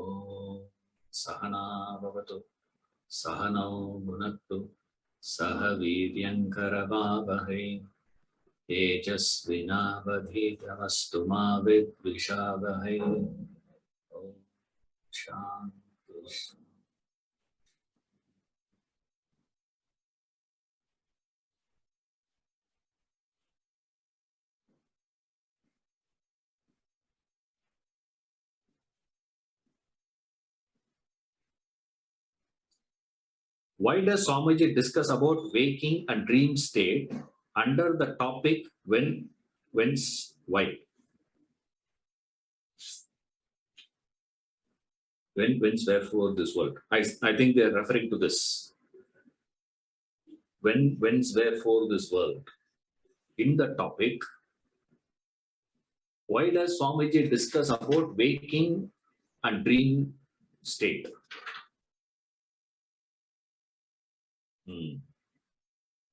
Om Sahana Bhavatu Sahanau Bhunaktu Saha Viryankaravavahe Tejasvinavadhitamastu ma vidvishavahe. Om Shanti. Why does Swamiji discuss about waking and dream state under the topic when, whence, why? When, whence, wherefore this world. I think they are referring to this. When, whence, wherefore this world. In the topic, why does Swamiji discuss about waking and dream state?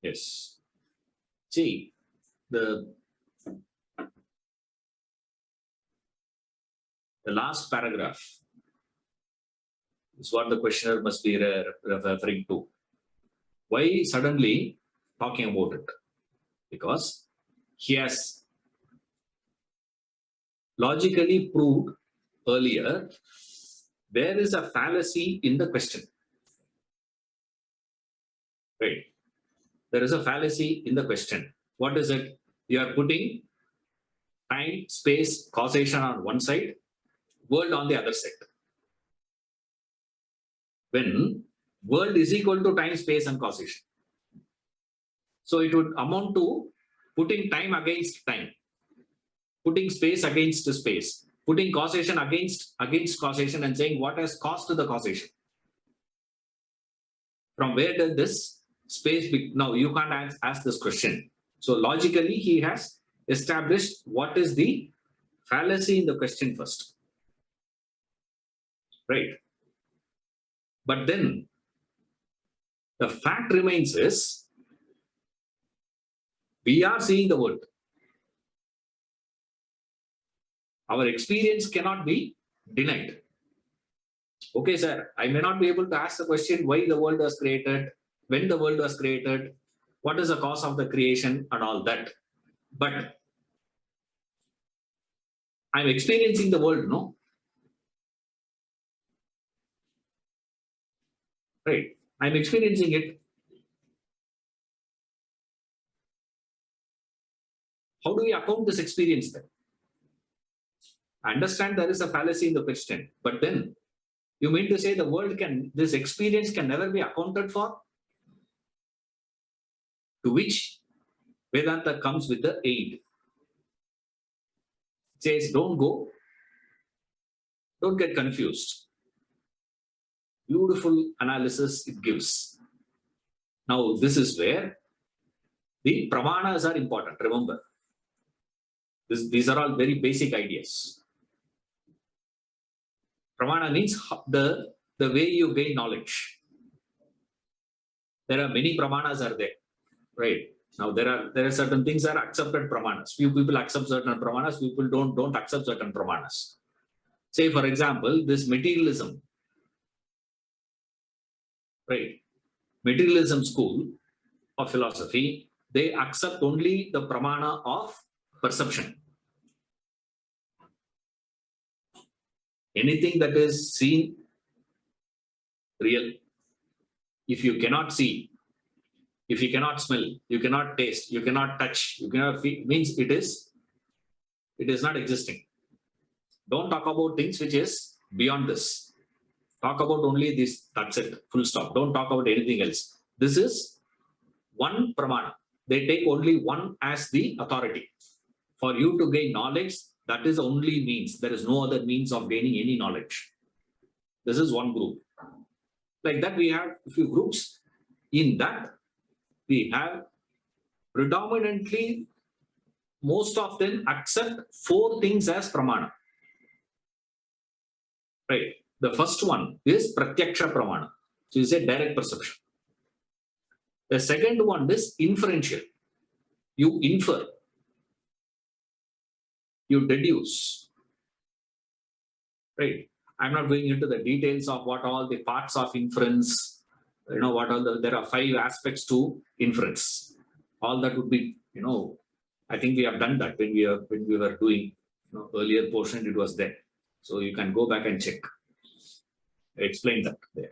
Yes. See, the last paragraph is what the questioner must be referring to. Why suddenly talking about it? Because he has logically proved earlier there is a fallacy in the question. Right? There is a fallacy in the question. What is it? You are putting time, space, causation on one side, world on the other side. When world is equal to time, space, and causation. So it would amount to putting time against time, putting space against space, putting causation against causation, and saying what has caused the causation. From where does this space be? Now you can't ask this question. So logically he has established what is the fallacy in the question first. Right? But then the fact remains is we are seeing the world. Our experience cannot be denied. Okay, sir, I may not be able to ask the question why the world was created, when the world was created, what is the cause of the creation and all that. But I'm experiencing the world, no? Right. I'm experiencing it. How do we account this experience then? I understand there is a fallacy in the question, but then you mean to say the world this experience can never be accounted for? To which Vedanta comes with the aid. It says, don't get confused. Beautiful analysis it gives. Now, this is where the pramanas are important, remember. These are all very basic ideas. Pramana means the way you gain knowledge. There are many pramanas are there, right? Now there are certain things that are accepted pramanas. Few people accept certain pramanas, people don't accept certain pramanas. Say for example, this materialism, right? Materialism school of philosophy, they accept only the pramana of perception. Anything that is seen, real. If you cannot see, if you cannot smell, you cannot taste, you cannot touch, you cannot feel, means it is not existing. Don't talk about things which is beyond this. Talk about only this, that's it, full stop. Don't talk about anything else. This is one pramana. They take only one as the authority. For you to gain knowledge, that is only means. There is no other means of gaining any knowledge. This is one group. Like that, we have a few groups. In that, we have predominantly, most of them accept 4 things as pramana. Right. The first one is pratyaksha pramana. So you say direct perception. The second one is inferential. You infer. You deduce. Right. I'm not going into the details of what all the parts of inference, what all there are 5 aspects to inference. All that would be, I think we have done that when we were doing, earlier portion, it was there. So you can go back and check. I explained that there.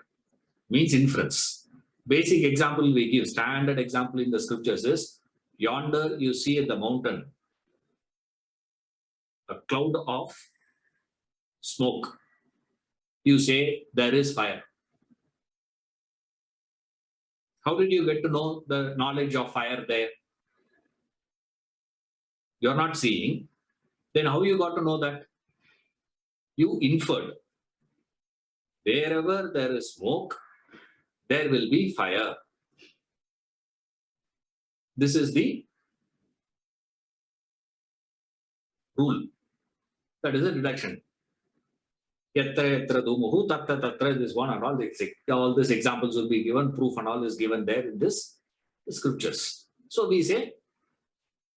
Means inference. Basic example we give, standard example in the scriptures is, yonder you see at the mountain a cloud of smoke. You say there is fire. How did you get to know the knowledge of fire there? You're not seeing. Then how you got to know that? You inferred. Wherever there is smoke, there will be fire. This is the rule. That is a deduction. Yatra yatra dhumuhu tatra tatra, this one and all these examples will be given, proof and all is given there in this scriptures. So we say,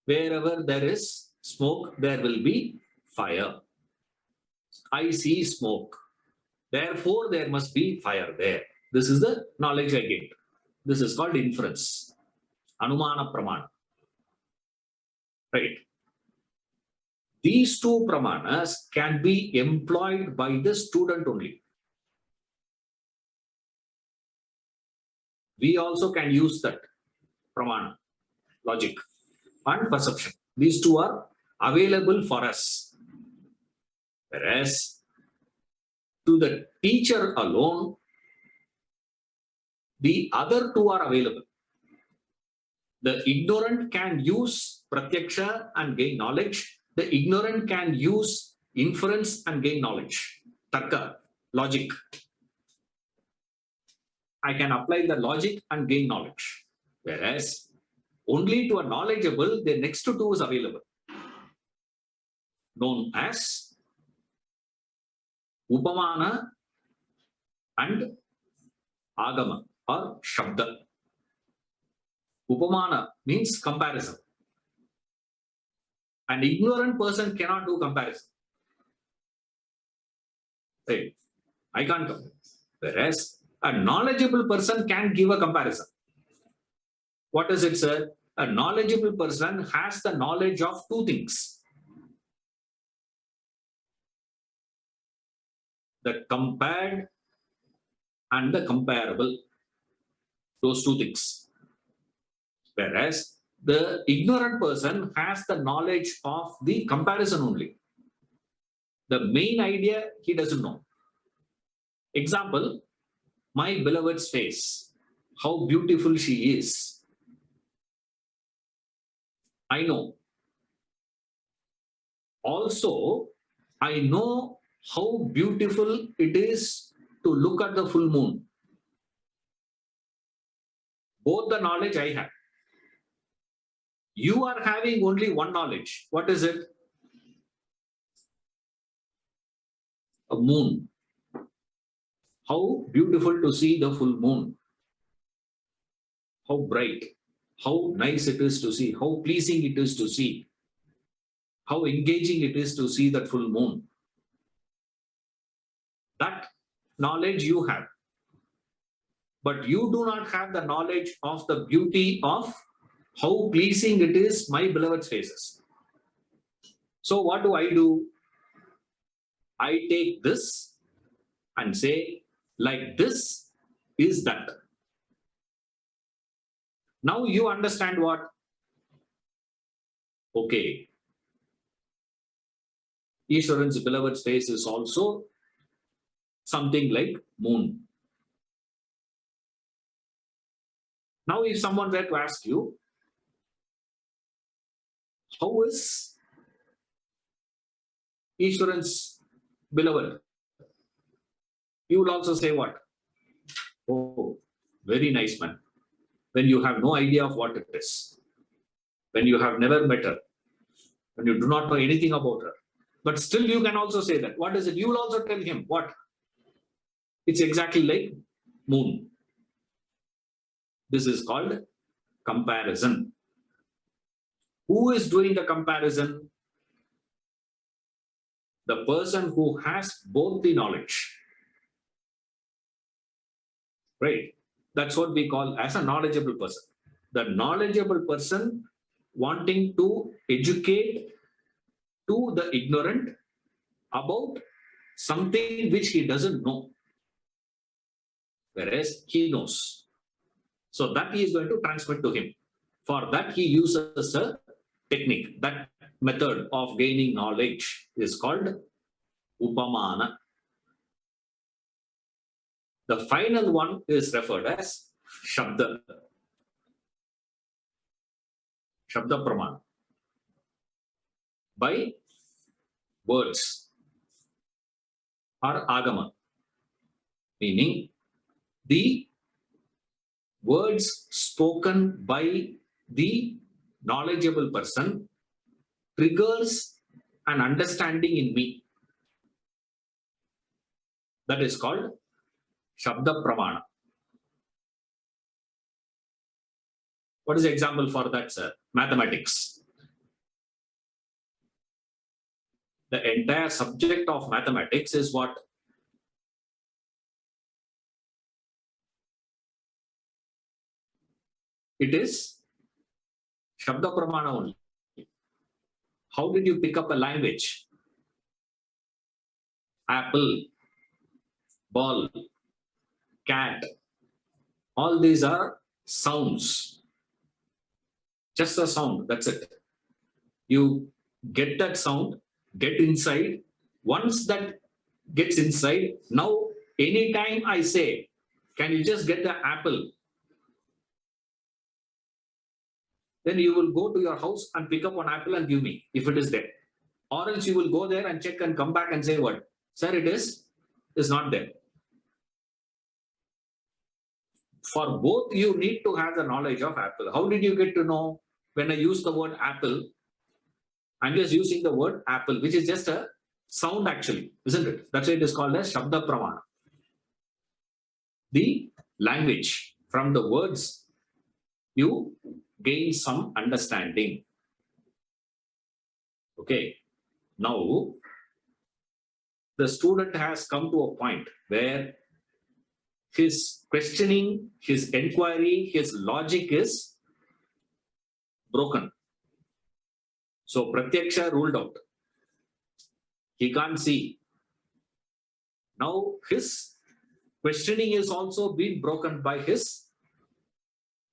wherever there is smoke, there will be fire. I see smoke. Therefore, there must be fire there. This is the knowledge I get. This is called inference. Anumana pramana. Right. These 2 pramanas can be employed by the student only. We also can use that pramana, logic and perception. These 2 are available for us. Whereas to the teacher alone, the other 2 are available. The ignorant can use pratyaksha and gain knowledge. The ignorant can use inference and gain knowledge. Tarka, logic. I can apply the logic and gain knowledge. Whereas only to a knowledgeable, the next 2 is available. Known as upamana and agama or shabda. Upamana means comparison. An ignorant person cannot do comparison. Right? I can't compare. Whereas a knowledgeable person can give a comparison. What is it, sir? A knowledgeable person has the knowledge of 2 things. The compared and the comparable. Those 2 things. Whereas the ignorant person has the knowledge of the comparison only. The main idea he doesn't know. Example, my beloved's face. How beautiful she is. I know. Also, I know how beautiful it is to look at the full moon. Both the knowledge I have. You are having only one knowledge. What is it? A moon. How beautiful to see the full moon. How bright. How nice it is to see. How pleasing it is to see. How engaging it is to see that full moon. That knowledge you have. But you do not have the knowledge of the beauty of how pleasing it is my beloved's faces. So what do? I take this and say, like this is that. Now you understand what? Okay. Ishwaran's beloved's face is also something like moon. Now if someone were to ask you, how is Ishwaran's beloved? You will also say what? Oh, very nice man. When you have no idea of what it is. When you have never met her. When you do not know anything about her. But still you can also say that. What is it? You will also tell him what? It's exactly like moon. This is called comparison. Who is doing the comparison? The person who has both the knowledge. Right? That's what we call as a knowledgeable person. The knowledgeable person wanting to educate to the ignorant about something which he doesn't know, whereas he knows. So that he is going to transmit to him. For that he uses a technique. That method of gaining knowledge is called upamana. The final one is referred as shabda. Shabda pramana. By words or agama, meaning the words spoken by the knowledgeable person triggers an understanding in me. That is called Shabda Pramana. What is the example for that, sir? Mathematics. The entire subject of mathematics is what? It is Shabda Pramana only. How did you pick up a language? Apple, ball, cat. All these are sounds. Just a sound, that's it. You get that sound, get inside. Once that gets inside, now anytime I say, can you just get the apple? Then you will go to your house and pick up an apple and give me, if it is there. Or else you will go there and check and come back and say what? Sir, it is not there. For both, you need to have the knowledge of apple. How did you get to know? When I use the word apple, I'm just using the word apple, which is just a sound actually, isn't it? That's why it is called as Shabda Pramana. The language, from the words, you gain some understanding. Okay. Now, the student has come to a point where his questioning, his inquiry, his logic is broken. So Pratyaksha ruled out. He can't see. Now his questioning is also being broken by his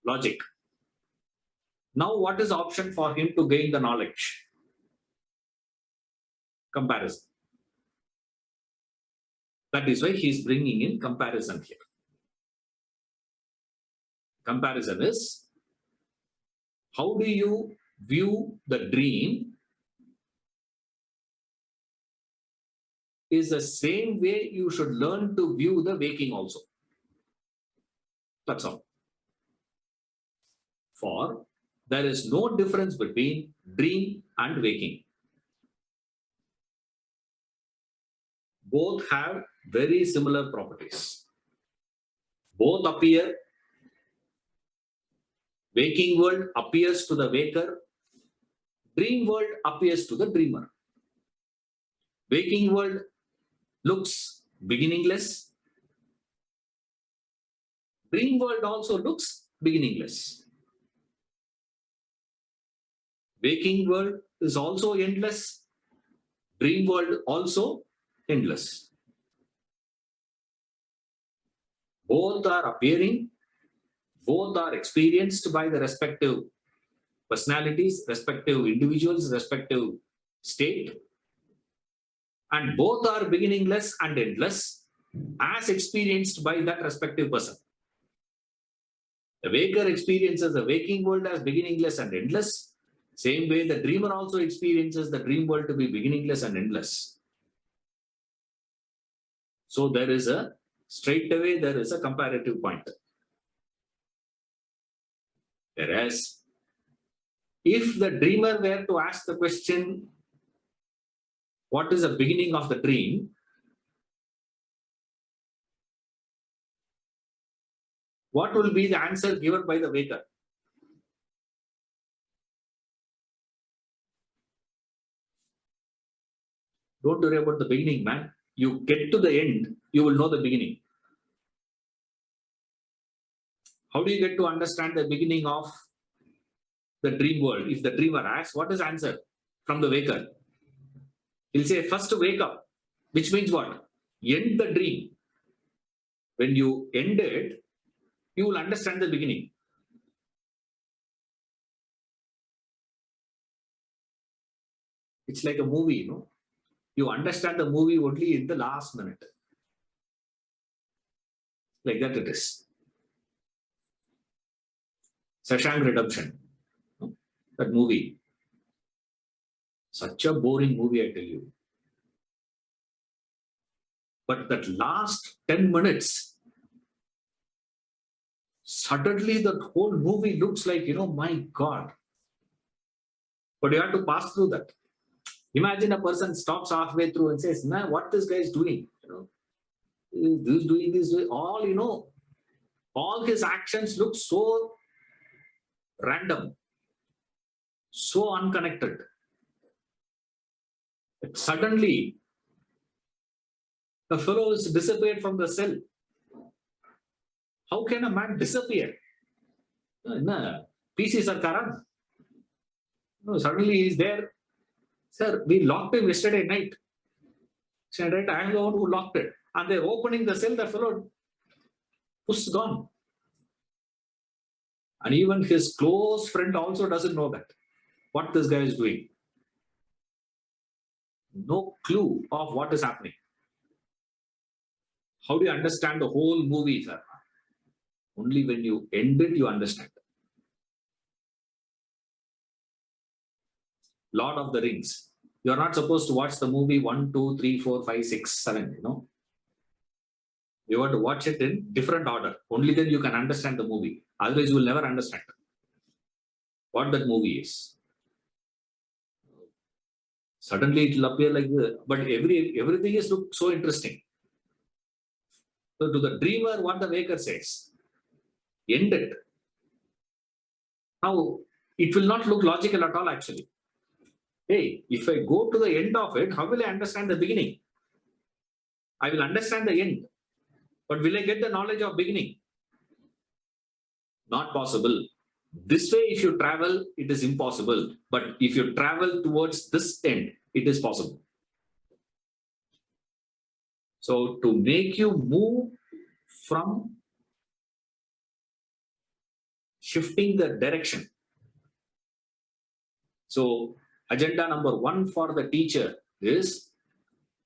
logic. Now what is the option for him to gain the knowledge? Comparison. That is why he is bringing in comparison here. Comparison is, how do you view the dream is the same way you should learn to view the waking also. That's all. For there is no difference between dream and waking. Both have very similar properties. Both appear. Waking world appears to the waker. Dream world appears to the dreamer. Waking world looks beginningless. Dream world also looks beginningless. Waking world is also endless. Dream world also endless. Both are appearing. Both are experienced by the respective personalities, respective individuals, respective state. And both are beginningless and endless as experienced by that respective person. The waker experiences the waking world as beginningless and endless. Same way the dreamer also experiences the dream world to be beginningless and endless. So there is a, straight away there is a comparative point. Whereas, if the dreamer were to ask the question, what is the beginning of the dream? What will be the answer given by the waker? Don't worry about the beginning, man. You get to the end, you will know the beginning. How do you get to understand the beginning of the dream world? If the dreamer asks, what is the answer from the waker? He'll say, first wake up, which means what? End the dream. When you end it, you will understand the beginning. It's like a movie, you know. You understand the movie only in the last minute. Like that it is. Shashank Redemption, that movie. Such a boring movie, I tell you. But that last 10 minutes, suddenly the whole movie looks like, my God. But you have to pass through that. Imagine a person stops halfway through and says, man, what this guy is doing? This doing this, all, all his actions look so random, so unconnected. But suddenly, the fellow is disappeared from the cell. How can a man disappear? PC Sarkaran. No, suddenly he's there. Sir, we locked him yesterday night. Said, right, I am the one who locked it. And they're opening the cell, the fellow is gone. And even his close friend also doesn't know that. What this guy is doing. No clue of what is happening. How do you understand the whole movie, sir? Only when you end it, you understand. Lord of the Rings. You're not supposed to watch the movie 1, 2, 3, 4, 5, 6, 7, You have to watch it in different order. Only then you can understand the movie. Otherwise, you will never understand what that movie is. Suddenly, it will appear like this. But everything is look so interesting. So to the dreamer, what the waker says, end it. Now, it will not look logical at all, actually. Hey, if I go to the end of it, how will I understand the beginning? I will understand the end. But will I get the knowledge of beginning? Not possible. This way, if you travel, it is impossible. But if you travel towards this end, it is possible. So to make you move from shifting the direction. So agenda number 1 for the teacher is,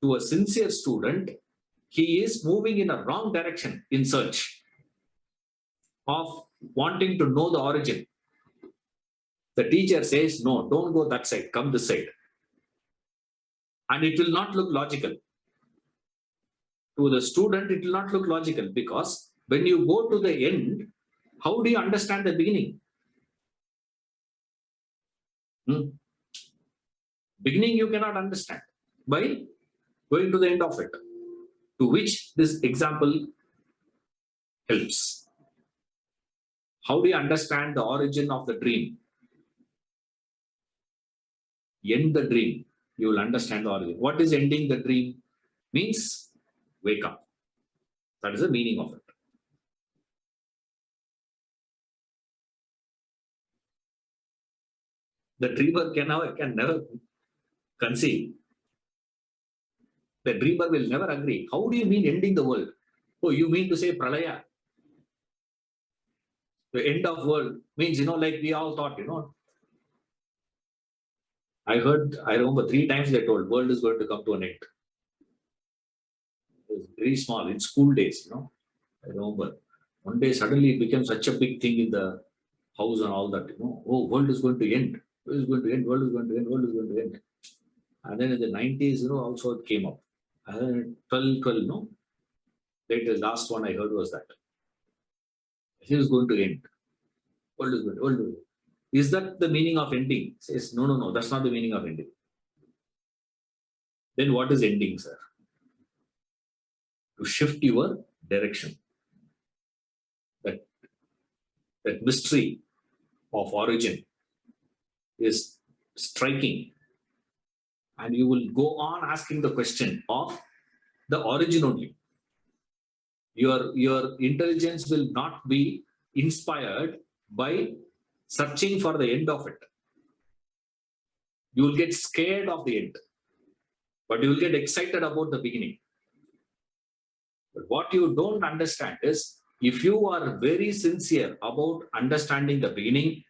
to a sincere student, he is moving in a wrong direction in search of wanting to know the origin. The teacher says, no, don't go that side, come this side. And it will not look logical. To the student, it will not look logical, because when you go to the end, how do you understand the beginning? Beginning you cannot understand by going to the end of it, to which this example helps. How do you understand the origin of the dream? End the dream, you will understand the origin. What is ending the dream? Means wake up. That is the meaning of it. The dreamer can never conceive. The dreamer will never agree. How do you mean ending the world? Oh, you mean to say pralaya? The end of world means, like we all thought, I remember 3 times they told world is going to come to an end. It was very small in school days, I remember. One day suddenly it became such a big thing in the house and all that, oh, world is going to end. World is going to end, world is going to end, world is going to end. And then in the 90s, also it came up. And then 12, later, last one I heard was that it is going to end. World is going to end. Is that the meaning of ending? Says, no, that's not the meaning of ending. Then what is ending, sir? To shift your direction. That mystery of origin is striking. And you will go on asking the question of the origin only. Your intelligence will not be inspired by searching for the end of it. You will get scared of the end, but you will get excited about the beginning. But what you don't understand is, if you are very sincere about understanding the beginning,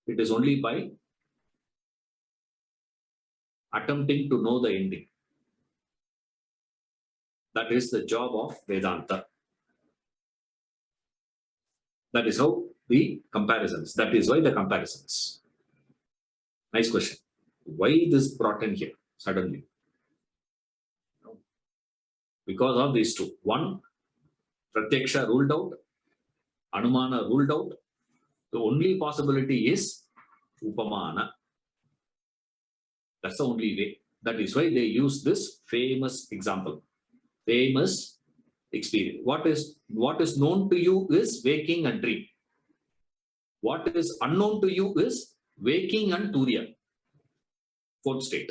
it is only by attempting to know the ending. That is the job of Vedanta. That is how the comparisons. That is why the comparisons. Nice question. Why this brought in here suddenly? Because of these two. One, Pratyaksha ruled out, Anumana ruled out. The only possibility is Upamana. That's the only way. That is why they use this famous example, famous experience. What is known to you is waking and dream. What is unknown to you is waking and Turiya, fourth state.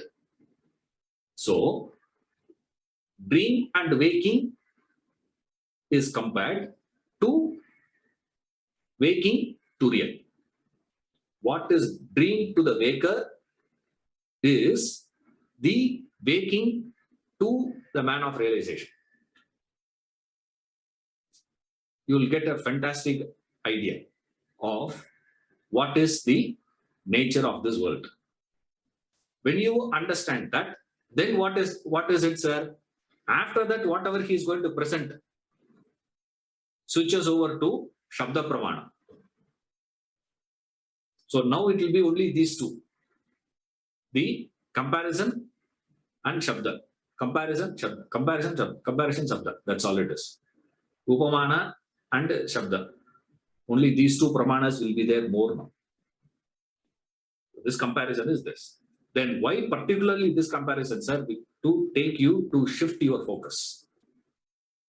So, dream and waking is compared to waking Turiya. What is dream to the waker is the waking to the man of realization. You will get a fantastic idea of what is the nature of this world. When you understand that, then what is it, sir? After that, whatever he is going to present switches over to Shabda Pramana. So now it will be only these two. The comparison and Shabda. Comparison, Shabda. Comparison, Shabda. Comparison, Shabda. That's all it is. Upamana and Shabda. Only these two Pramanas will be there more now. This comparison is this. Then why particularly this comparison, sir? To take you to shift your focus.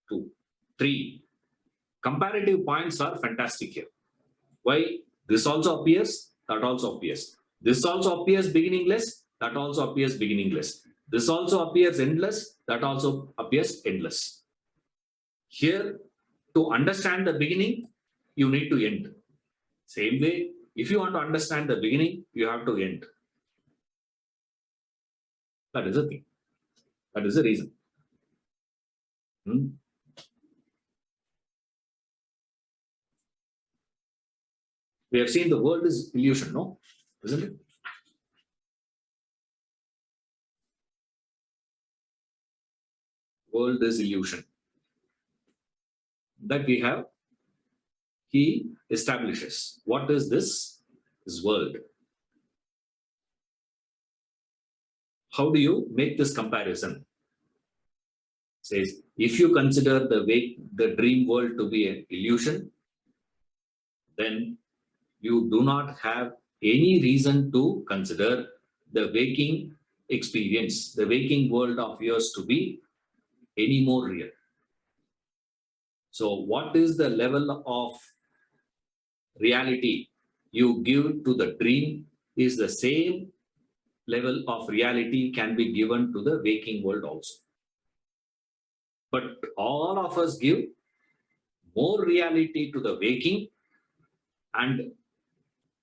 2. 3. Comparative points are fantastic here. Why? This also appears, that also appears. This also appears beginningless, that also appears beginningless. This also appears endless, that also appears endless. Here, to understand the beginning, you need to end. Same way, if you want to understand the beginning, you have to end. That is the thing. That is the reason. We have seen the world is illusion, no? Isn't it? World is illusion. That we have, he establishes. What is this? This world. How do you make this comparison? Says, if you consider the dream world to be an illusion, then you do not have any reason to consider the waking experience, the waking world of yours to be any more real. So what is the level of reality you give to the dream is the same level of reality can be given to the waking world also. But all of us give more reality to the waking and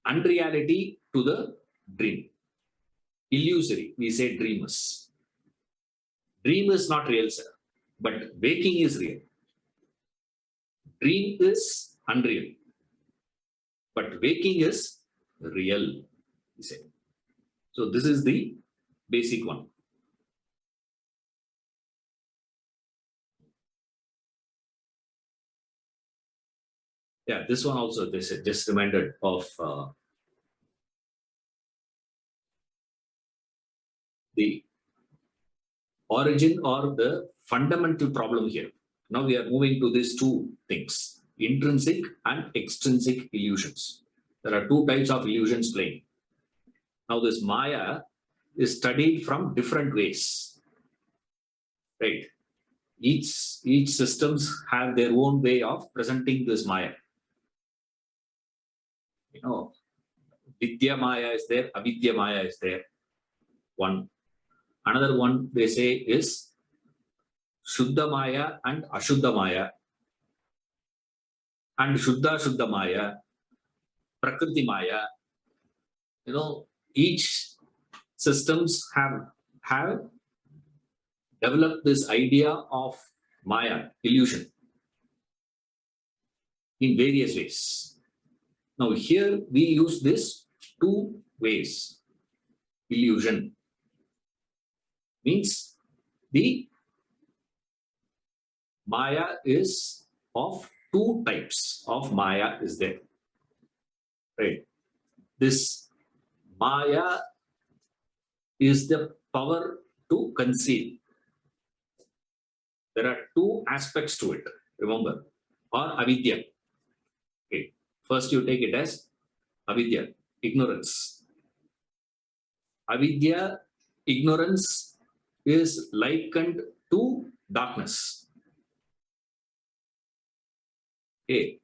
unreality to the dream. Illusory, we say dreamers. Dream is not real, sir, but waking is real. Dream is unreal, but waking is real, we say. So this is the basic one. Yeah, this one also, this just reminded of the origin or the fundamental problem here. Now we are moving to these two things, intrinsic and extrinsic illusions. There are two types of illusions playing. Now this Maya is studied from different ways, right? Each systems have their own way of presenting this Maya. You know, Vidya Maya is there, Avidya Maya is there. One. Another one they say is Shuddha Maya and Ashuddha Maya. And Shuddha Maya, Prakriti Maya. Each systems have developed this idea of Maya, illusion, in various ways. Now here we use this two ways. Illusion means the Maya is of two types of Maya is there. Right. This Maya is the power to conceal. There are two aspects to it, remember, or avidya. Okay. First you take it as avidya, ignorance. Avidya, ignorance is likened to darkness. Okay.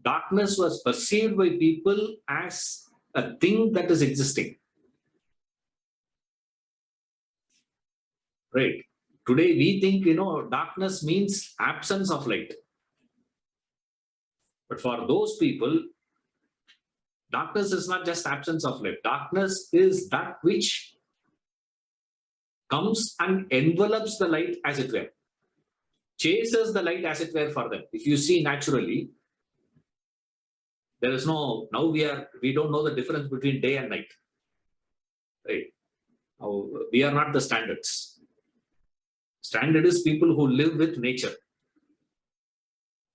Darkness was perceived by people as a thing that is existing. Right. Today we think, darkness means absence of light. But for those people, darkness is not just absence of light. Darkness is that which comes and envelops the light as it were. Chases the light as it were for them. If you see naturally, there is no, now we don't know the difference between day and night. Right? Now, we are not the standards. Standard is people who live with nature.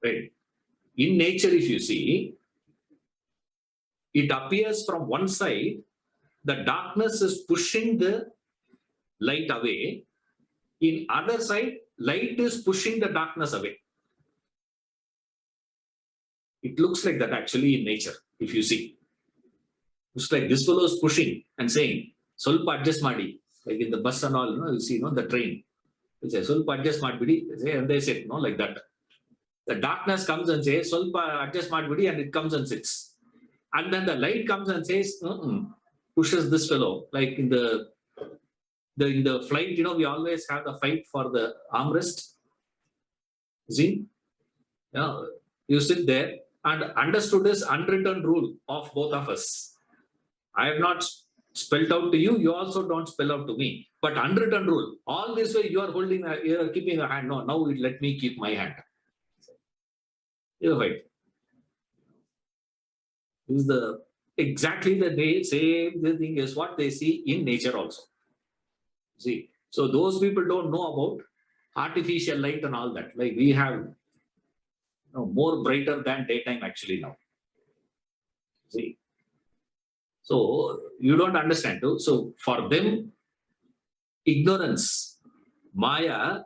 Right? In nature, if you see, it appears from one side, the darkness is pushing the light away. In other side, light is pushing the darkness away. It looks like that actually in nature, if you see. It's like this fellow is pushing and saying, Solpa adjust madi. Like in the bus and all, you see, the train. They say, Solpa adjust madi. And they say, like that. The darkness comes and says, Solpa adjust madi, and it comes and sits. And then the light comes and says, pushes this fellow. Like in the flight, we always have the fight for the armrest. See? You sit there and understood this unwritten rule of both of us. I have not spelled out to you, you also don't spell out to me. But unwritten rule, all this way you are keeping a hand. No, now let me keep my hand. You're right. This is exactly the same thing is what they see in nature also. See, so those people don't know about artificial light and all that. Like we have more brighter than daytime actually now. See, so you don't understand too. So for them, ignorance, Maya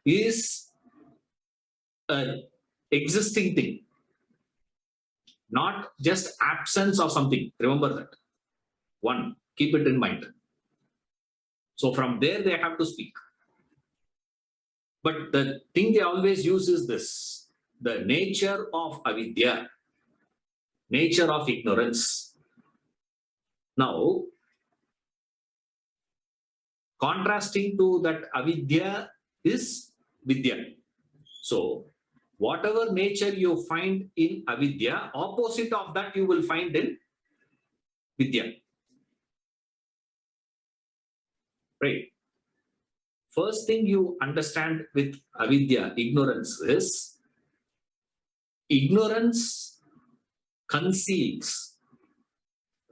is an existing thing, not just absence of something. Remember that. One, keep it in mind. So from there they have to speak. But the thing they always use is this, the nature of avidya, nature of ignorance. Now, contrasting to that avidya is vidya. So, whatever nature you find in avidya, opposite of that you will find in vidya. Right. First thing you understand with avidya, ignorance, is ignorance conceals,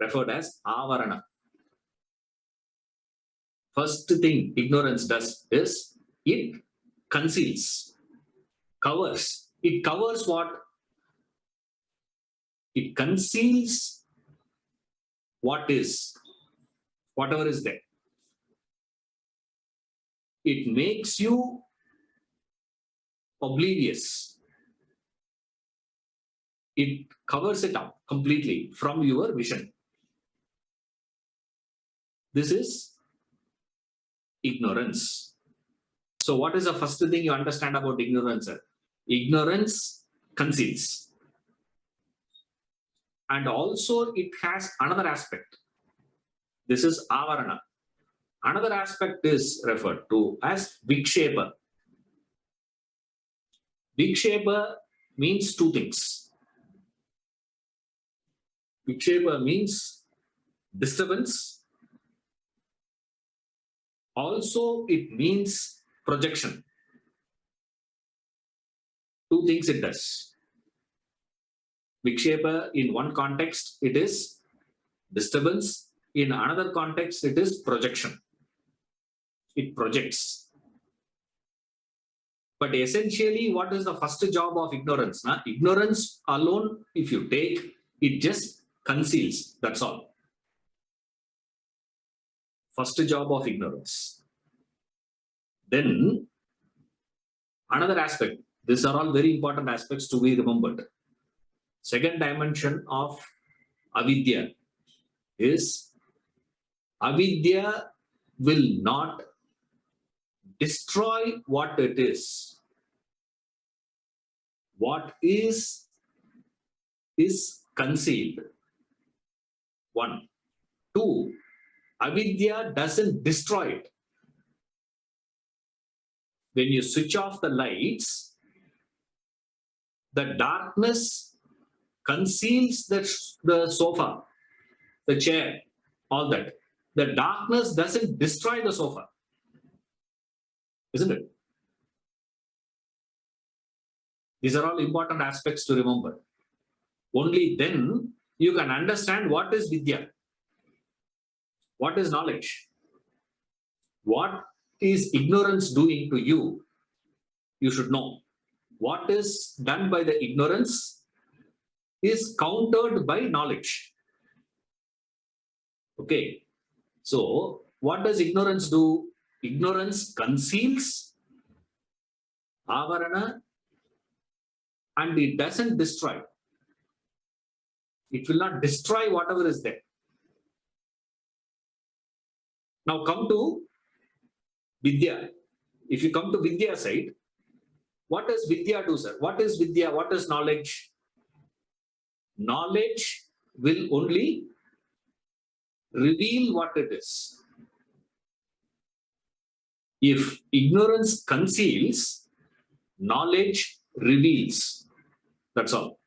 referred as avarana. First thing ignorance does is it conceals, covers. It covers what? It conceals what is, whatever is there. It makes you oblivious. It covers it up completely from your vision. This is ignorance. So what is the first thing you understand about ignorance? Ignorance conceals. And also it has another aspect. This is avarana. Another aspect is referred to as vikshepa. Vikshepa means two things. Vikshepa means disturbance. Also, it means projection. Two things it does. Vikshepa, in one context, it is disturbance. In another context, it is projection. It projects. But essentially, what is the first job of ignorance? Ignorance alone, if you take, it just conceals. That's all. First job of ignorance. Then, another aspect. These are all very important aspects to be remembered. Second dimension of avidya is avidya will not destroy what it is. What is concealed. One. Two, avidya doesn't destroy it. When you switch off the lights, the darkness conceals the sofa, the chair, all that. The darkness doesn't destroy the sofa. Isn't it? These are all important aspects to remember. Only then you can understand what is vidya, what is knowledge, what is ignorance doing to you. You should know. What is done by the ignorance is countered by knowledge. Okay. So, what does ignorance do? Ignorance conceals avarana and it doesn't destroy. It will not destroy whatever is there. Now come to vidya. If you come to vidya side, what does vidya do, sir? What is vidya? What is knowledge? Knowledge will only reveal what it is. If ignorance conceals, knowledge reveals. That's all.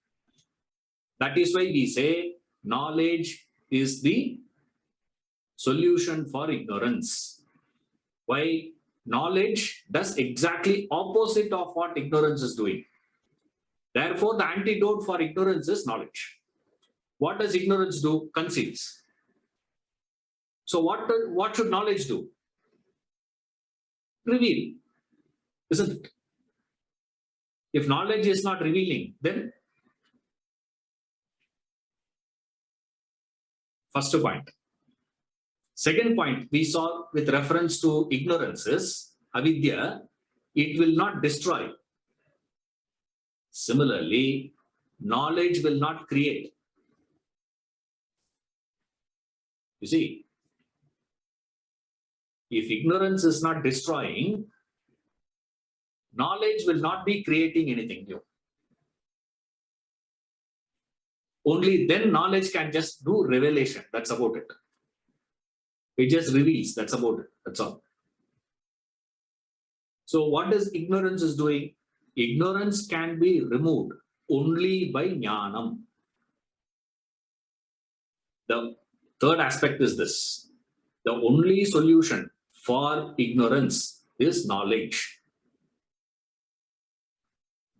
That is why we say knowledge is the solution for ignorance. Why? Knowledge does exactly opposite of what ignorance is doing. Therefore, the antidote for ignorance is knowledge. What does ignorance do? Conceals. So what should knowledge do? Reveal. Isn't it? If knowledge is not revealing, then first point. Second point we saw with reference to ignorance is avidya, it will not destroy. Similarly, knowledge will not create. You see, if ignorance is not destroying, knowledge will not be creating anything new. Only then knowledge can just do revelation. That's about it. It just reveals. That's about it. That's all. So what does ignorance is doing? Ignorance can be removed only by gnanam. The third aspect is this. The only solution for ignorance is knowledge.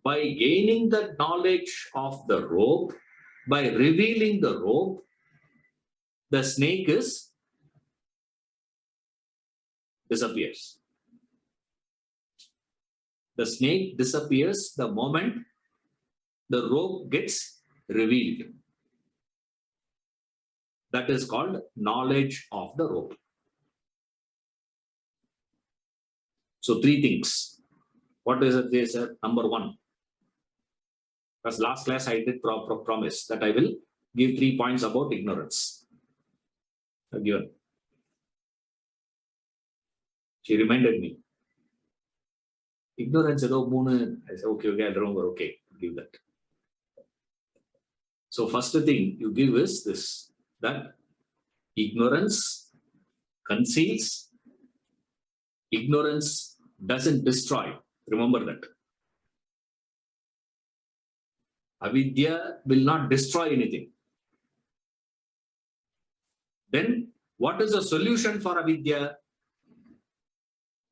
By gaining the knowledge of the rope, by revealing the rope, the snake disappears. The snake disappears the moment the rope gets revealed. That is called knowledge of the rope. So three things. What is it they said? Number one. Because last class I did promise that I will give 3 points about ignorance. I've given. She reminded me. Ignorance is moon. I said, okay, I'll remember. Okay, give that. So first thing you give is this, that ignorance conceals. Ignorance doesn't destroy. Remember that. Avidya will not destroy anything. Then what is the solution for avidya?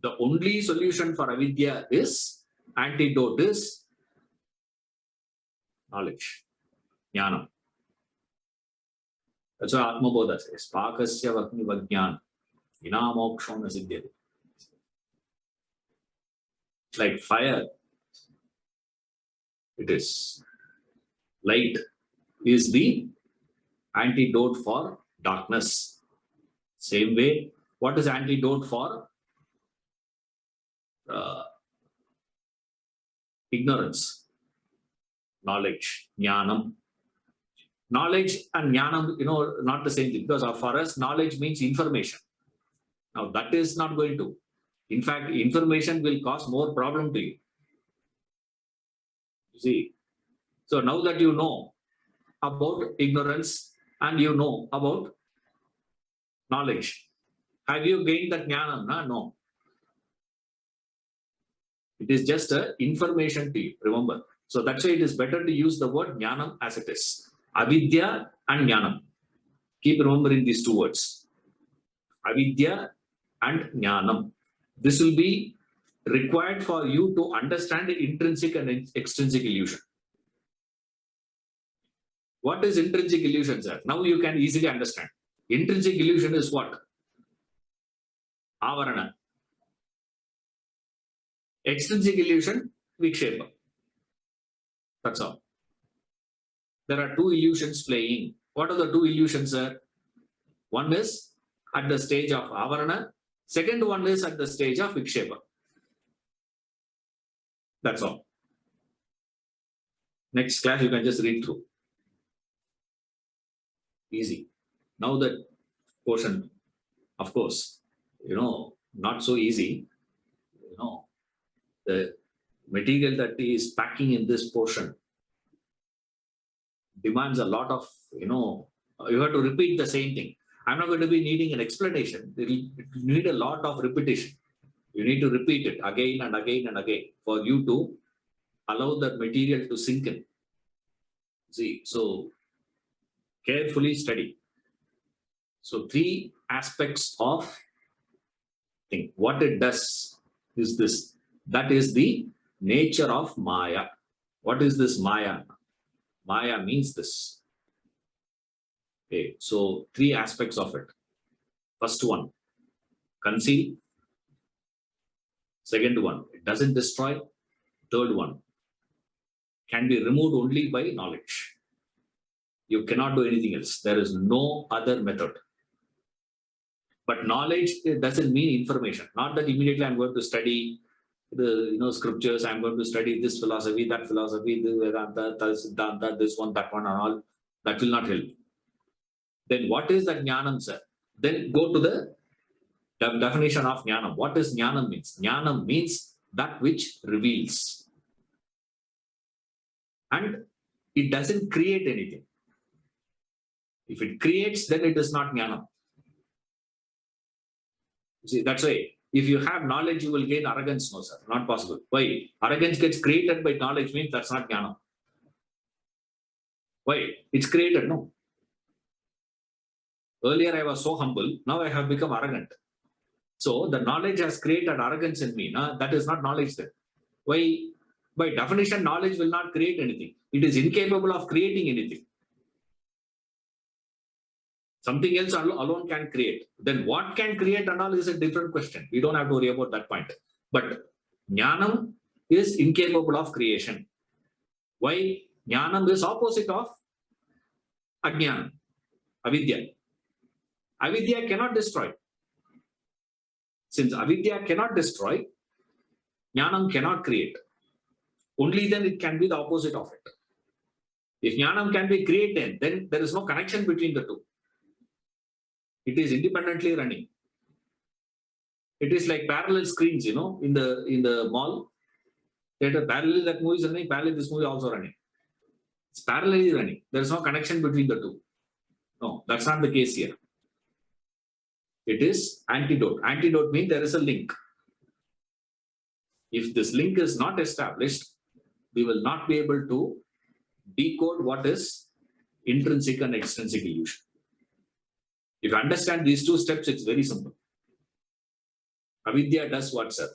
The only solution for avidya is, antidote is knowledge, gnanam. That's what Atma Bodha says. Pakasya vakni vajnana, vinamoksham nasiddhyate. It's like fire. It is. Light is the antidote for darkness. Same way, what is antidote for ignorance? Knowledge, gnanam. Knowledge and gnanam, not the same thing, because for us, knowledge means information. Now, that is not going to. In fact, information will cause more problem to you. You see? So now that you know about ignorance and you know about knowledge, have you gained that gnanam? No. It is just a information to you, remember. So that's why it is better to use the word gnanam as it is. Avidya and gnanam. Keep remembering these two words. Avidya and gnanam. This will be required for you to understand the intrinsic and extrinsic illusion. What is intrinsic illusion, sir? Now you can easily understand. Intrinsic illusion is what? Avarana. Extrinsic illusion, vikshepa. That's all. There are two illusions playing. What are the two illusions, sir? One is at the stage of avarana. Second one is at the stage of vikshepa. That's all. Next class, you can just read through. Easy. Now that portion, of course, not so easy. The material that is packing in this portion demands a lot of, you have to repeat the same thing. I'm not going to be needing an explanation. It will need a lot of repetition. You need to repeat it again and again and again for you to allow that material to sink in. See, so carefully study. So three aspects of thing. What it does is this. That is the nature of Maya. What is this Maya? Maya means this. Okay, so three aspects of it. First one, conceal. Second one, it doesn't destroy. Third one, can be removed only by knowledge. You cannot do anything else. There is no other method. But knowledge, it doesn't mean information. Not that immediately I'm going to study the scriptures, I'm going to study this philosophy, that philosophy, the Vedanta, Siddhanta, this one, that one, and all. That will not help. Then what is that gnanam, sir? Then go to the definition of gnanam. What does gnanam means? Gnanam means that which reveals. And it doesn't create anything. If it creates, then it is not gnanam. See, that's why if you have knowledge, you will gain arrogance. No, sir, not possible. Why? Arrogance gets created by knowledge means that's not gnanam. Why? It's created, no. Earlier I was so humble, now I have become arrogant. So the knowledge has created arrogance in me. That is not knowledge then. Why? By definition, knowledge will not create anything. It is incapable of creating anything. Something else alone can create. Then what can create and all is a different question. We don't have to worry about that point. But gnanam is incapable of creation. Why? Gnanam is opposite of ajnana, avidya. Avidya cannot destroy. Since avidya cannot destroy, gnanam cannot create. Only then it can be the opposite of it. If gnanam can be created, then there is no connection between the two. It is independently running. It is like parallel screens, in the mall. Theater, parallel that movie is running, parallel this movie also running. It's parallelly running. There is no connection between the two. No, that's not the case here. It is antidote. Antidote means there is a link. If this link is not established, we will not be able to decode what is intrinsic and extrinsic illusion. If you understand these two steps, it's very simple. Avidya does what, sir?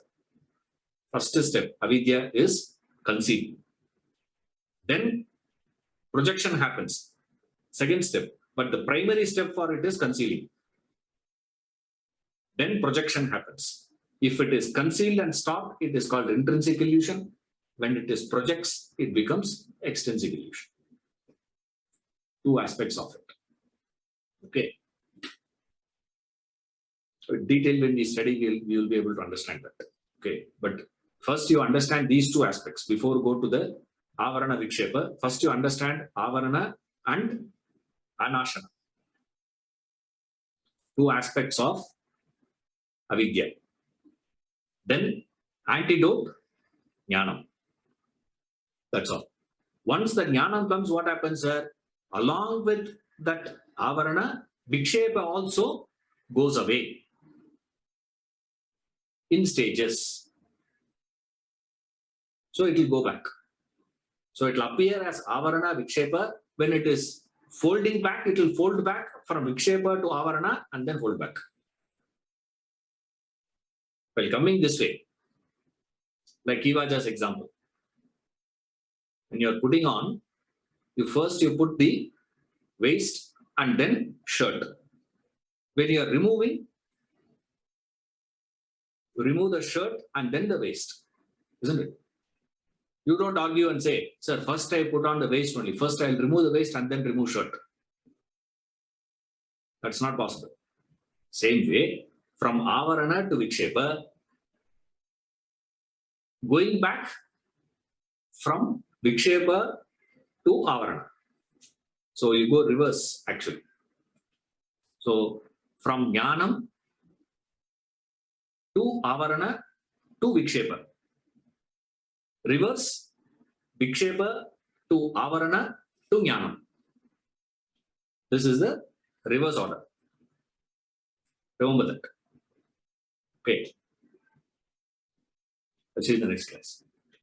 First step, avidya is conceived. Then projection happens. Second step. But the primary step for it is concealing. Then projection happens. If it is concealed and stopped, it is called intrinsic illusion. When it is projects, it becomes extrinsic illusion. Two aspects of it. Okay. So in detail, when we study, we will be able to understand that. Okay. But first you understand these two aspects before you go to the avarana vikshepa. First you understand avarana and anashana. Two aspects of avidya. Then antidote, gnanam. That's all. Once the gnanam comes, what happens, sir? Along with that avarana, vikshepa also goes away in stages. So it will go back. So it will appear as avarana vikshepa. When it is folding back, it will fold back from vikshepa to avarana and then fold back. Well, coming this way, like Kivaja's example. When you are putting on, you put the waist and then shirt. When you are removing, you remove the shirt and then the waist, isn't it? You don't argue and say, sir, first I put on the waist only. First I'll remove the waist and then remove shirt. That's not possible. Same way, from avarana to vikshepa, going back from vikshepa to avarana. So you go reverse actually. So from gnanam to avarana to vikshepa. Reverse vikshepa to avarana to gnanam. This is the reverse order. Remember that. Okay. Let's see the next class.